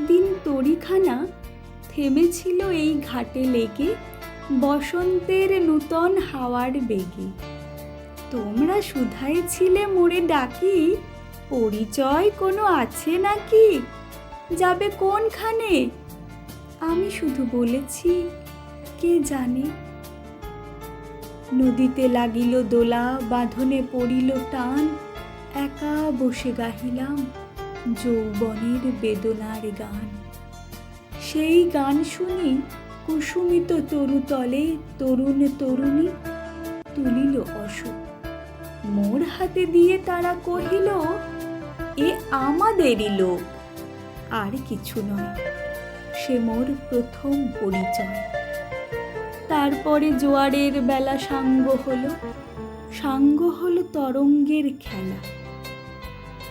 একদিন তরীখানা থেমেছিল এই ঘাটে লেগে, বসন্তের নূতন হাওয়ার বেগে। তোমরা শুধাই ছিলে মোরে ডাকি, পরিচয় কোনো আছে নাকি? যাবে কোনখানে? আমি শুধু বলেছি, কে জানে। নদীতে লাগিল দোলা, বাঁধনে পড়িল টান, একা বসে গাহিলাম যৌবনের বেদনার গান। সেই গান শুনি কুসুমিত তরুতলে তরুণ তরুণী তুলিল অশোক। মোর হাতে দিয়ে তারা কহিল, এ আমাদেরই লোক। আর কিছু নয়, সে মোর প্রথম পরিচয়। তারপরে জোয়ারের বেলা সাঙ্গ হলো তরঙ্গের খেলা।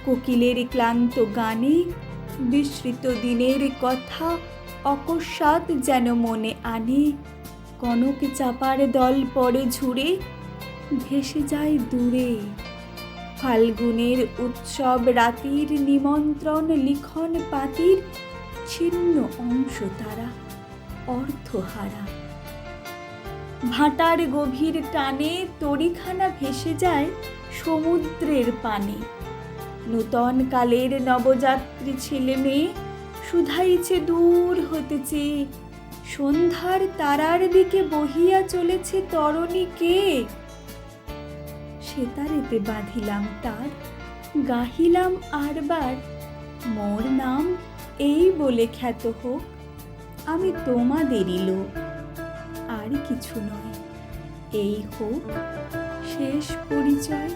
কোকিলের ক্লান্ত গানে বিস্মৃত দিনের কথা অকস্মাৎ যেন মনে আনে। কনক চাপার দল পরে ঝুড়ে ভেসে যায় দূরে। ফাল্গুনের উৎসব রাতির নিমন্ত্রণ লিখন পাতির ছিন্ন অংশ তারা অর্থহারা। ভাটার গভীর টানে তরীখানা ভেসে যায় সমুদ্রের পানে। নূতন কালের নবযাত্রী ছেলে মেয়ে শুধাইছে দূর হতে চেয়ে, সন্ধ্যার তারার দিকে বহিয়া চলেছে তরণী কে? সেতারেতে বাঁধিলাম তার, গাহিলাম আরবার, মোর নাম এই বলে খ্যাত হোক, আমি তোমাদেরই লোক। আর কিছু নয়, এই হোক শেষ পরিচয়।